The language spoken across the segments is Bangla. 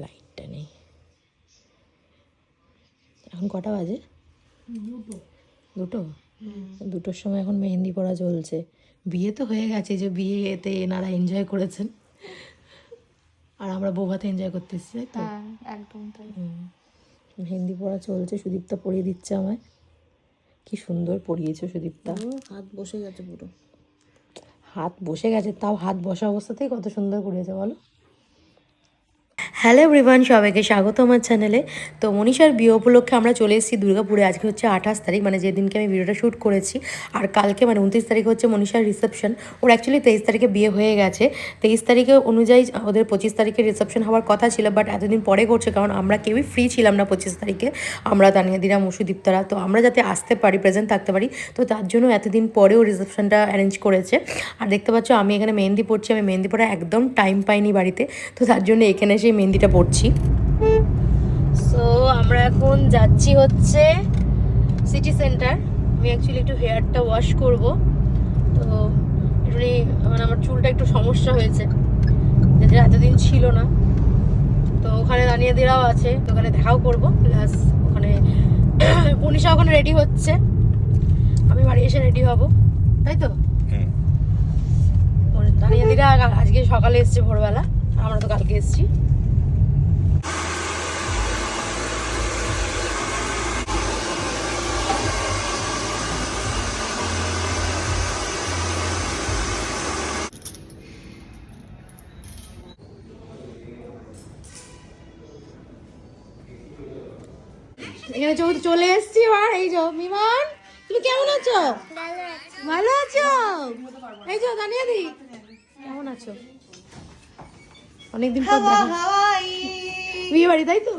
লাইটটা নেই। এখন কটা বাজে? 2টো। 2টোর সময় এখন মেহেন্দি পড়া চলছে। বিয়ে তো হয়ে গেছে, যে বিয়েতে এনারা এনজয় করেছেন আর আমরা বৌভাতে এনজয় করতেছি, তাই তো? একদম তাই। মেহেন্দি পড়া চলছে, সুদীপ্তা পরিয়ে দিচ্ছে আমায়। কি সুন্দর পরিয়েছো সুদীপ্তা। হাত বসে গেছে পুরো। হাত বসে গেছে, তাও হাত বসা অবস্থাতেই কত সুন্দর করিয়েছে বলো। হ্যালো এভরিওয়ান, সবাইকে স্বাগত আমার চ্যানেলে। তো মনীষার বিয়ে উপলক্ষে আমরা চলে এসেছি দুর্গাপুরে। আজকে হচ্ছে 28 তারিখ, মানে যেদিনকে আমি ভিডিওটা শ্যুট করেছি। আর কালকে মানে 29 তারিখ হচ্ছে মনীষার রিসেপশন। ওর অ্যাকচুয়ালি 23 তারিখে বিয়ে হয়ে গেছে। 23 তারিখে অনুযায়ী ওদের 25 তারিখে রিসেপশন হওয়ার কথা ছিল, বাট এতদিন পরে করছে কারণ আমরা কেউই ফ্রি ছিলাম না 25 তারিখে। আমরা তানিয়াদিরা, মুসুদীপ্তারা, তো আমরা যাতে আসতে পারি, প্রেজেন্ট থাকতে পারি, তো তার জন্য এতদিন পরেও রিসেপশনটা অ্যারেঞ্জ করেছে। আর দেখতে পাচ্ছ আমি এখানে মেহেন্দি পড়ছি। আমি মেহেন্দি পড়া একদম টাইম পাইনি বাড়িতে, তো তার জন্য এখানে এসে মেহেন্দিটা পড়ছি। সো আমরা এখন যাচ্ছি হচ্ছে সিটি সেন্টার। আমি অ্যাকচুয়ালি একটু হেয়ারটা ওয়াশ করব, তো একটু মানে আমার চুলটা একটু সমস্যা হয়েছে, যেটা এতদিন ছিল না। তো ওখানে তানিয়াদিরাও আছে, তো ওখানে দেখাও করবো, প্লাস ওখানে মনীষা ওখানে রেডি হচ্ছে, আমি বাড়ি এসে রেডি হব, তাই তো? তানিয়াদিরা আজকে সকালে এসছে ভোরবেলা, আমরা তো কালকে এসছি। এখানে চলে এসছি। আর এই যে মিমান, তুমি কেমন আছো? ভালো আছো? এই যে তানিয়াদি, কেমন আছো? অনেকদিন পর দেখা। বিয়ে বাড়ি, তাই তো?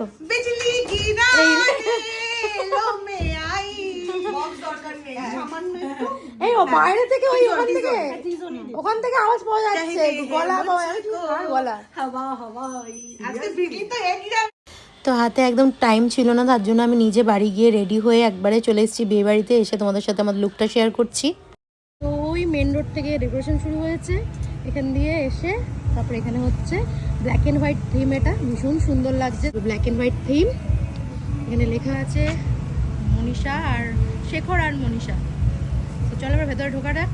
এই ও বাইরে থেকে, ওখান থেকে আওয়াজ পাওয়া যাচ্ছে, গলা গলা। তো হাতে একদম টাইম ছিল না, তার জন্য আমি নিজে বাড়ি গিয়ে রেডি হয়ে একবারে চলে এসেছি বিয়ে বাড়িতে। এসে তোমাদের সাথে আমার লুকটা শেয়ার করছি। তো ওই মেন রোড থেকে ডেকোরেশন শুরু হয়েছে, এখান দিয়ে এসে তারপরে এখানে হচ্ছে ব্ল্যাক অ্যান্ড হোয়াইট থিম। এটা ভীষণ সুন্দর লাগছে, ব্ল্যাক অ্যান্ড হোয়াইট থিম। এখানে লেখা আছে মনীষা আর শেখর আর মনীষা। তো চলো এবার ভেতরে ঢোকা যাক।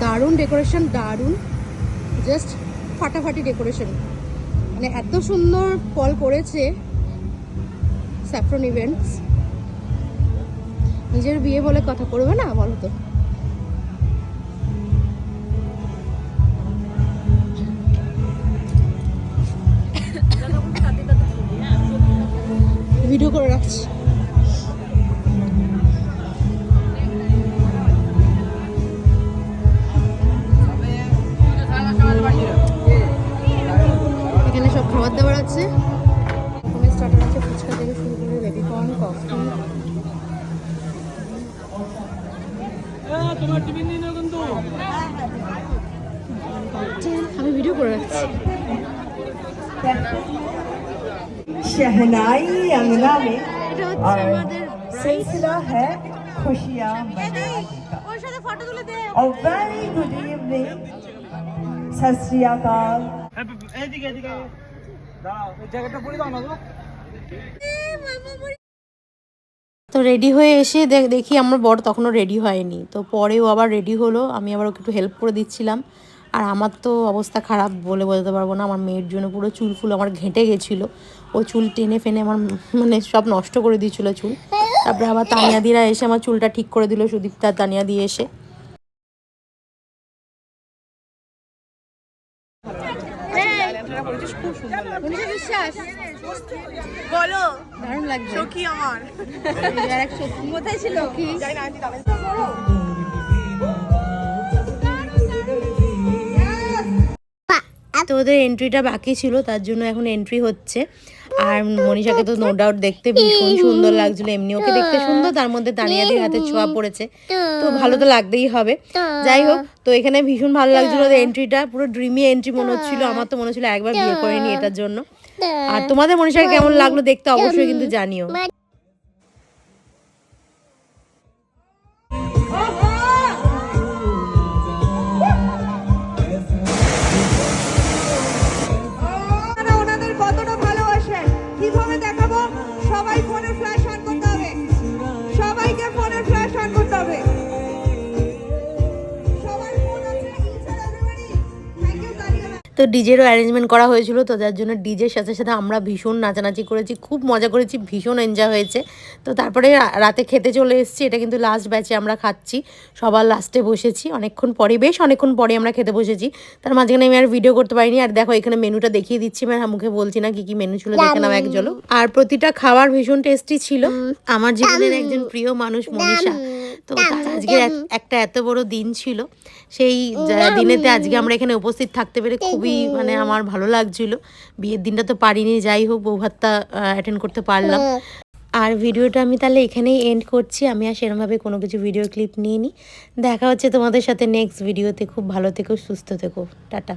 দারুণ ডেকোরেশন, দারুণ, জাস্ট ফাটাফাটি ডেকোরেশন। মানে এত সুন্দর ফল করেছে স্যাফরন ইভেন্টস। নিজের বিয়ে বলে কথা, করবে না বলো তো? ভিডিও করে রাখছি। এখানে সব খাবার দাবার আছে, স্টার্টার আছে, ফুচকা থেকে শুরু করে বেবিকর্ন, কফি। আমি ভিডিও করে রাখছি। शहनाई अंगना में এটা হচ্ছে আমাদের सिलसिला है खुशियां मनाने का। ওর সাথে ফটো তুলে দে। और वेरी गुड इवनिंग, सत श्री अकाल। তো রেডি হয়ে এসে দেখি আমার বর তখনও রেডি হয়নি, তো পরেও আবার রেডি হলো। আমি আবার ওকে একটু হেল্প করে দিচ্ছিলাম। আর আমার তো অবস্থা খারাপ বলে বোঝাতে পারবো না, আমার মেয়ের জন্য পুরো চুল ফুল আমার ঘেঁটে গেছিলো। ও চুল টেনে ফেনে আমার মানে সব নষ্ট করে দিয়েছিল চুল। তারপরে আবার তানিয়াদিরা এসে আমার চুলটা ঠিক করে দিল, সুদীপ্তা তানিয়া দিয়ে এসে। বলো দারুণ লাগছে। সখী আমার কোথায় ছিল কি? তো ওদের এন্ট্রিটা বাকি ছিল, তার জন্য এখন এন্ট্রি হচ্ছে। আর মনীষাকে তো নো ডাউট দেখতে ভীষণ সুন্দর লাগছিল, এমনি ওকে দেখতে সুন্দর, তার মধ্যে তানিয়াদির হাতে ছোঁয়া পড়েছে, তো ভালো তো লাগতেই হবে। যাই হোক, তো এখানে ভীষণ ভালো লাগছিল ওদের এন্ট্রিটা, পুরো ড্রিমি এন্ট্রি মনে হচ্ছিল। আমার তো মনে হচ্ছিল একবার বিয়ে করে নি এটার জন্য। আর তোমাদের মনীষাকে কেমন লাগলো দেখতে অবশ্যই কিন্তু জানিও। তো ডিজেরও অ্যারেঞ্জমেন্ট করা হয়েছিল, তো যার জন্য ডিজের সাথে সাথে আমরা ভীষণ নাচানাচি করেছি, খুব মজা করেছি, ভীষণ এনজয় হয়েছে। তো তারপরে রাতে খেতে চলে এসেছি, এটা কিন্তু লাস্ট ব্যাচে আমরা খাচ্ছি, সবার লাস্টে বসেছি অনেকক্ষণ পরে, বেশ অনেকক্ষণ পরে আমরা খেতে বসেছি। তার মাঝখানে আমি আর ভিডিও করতে পারিনি। আর দেখো এখানে মেনুটা দেখিয়ে দিচ্ছি, মানে মুখে বলছি না কি কি মেনু ছিল, দেখে নাও এক ঝলক। আর প্রতিটা খাবার ভীষণ টেস্টি ছিল। আমার জীবনের একজন প্রিয় মানুষ মনীষা, তো তার আজকে একটা এত বড় দিন ছিল, সেই দিনেতে আজকে আমরা এখানে উপস্থিত থাকতে পেরে খুবই মানে আমার ভালো লাগছিল। বিয়ের দিনটা তো পারিনি, যাই হোক বউ ভাতটা অ্যাটেন্ড করতে পারলাম। আর ভিডিওটা আমি তাহলে এখানেই এন্ড করছি। আমি আর সেরকমভাবে কোনো কিছু ভিডিও ক্লিপ নিইনি। দেখা হচ্ছে তোমাদের সাথে নেক্সট ভিডিওতে। খুব ভালো থেকো, সুস্থ থেকো, টাটা।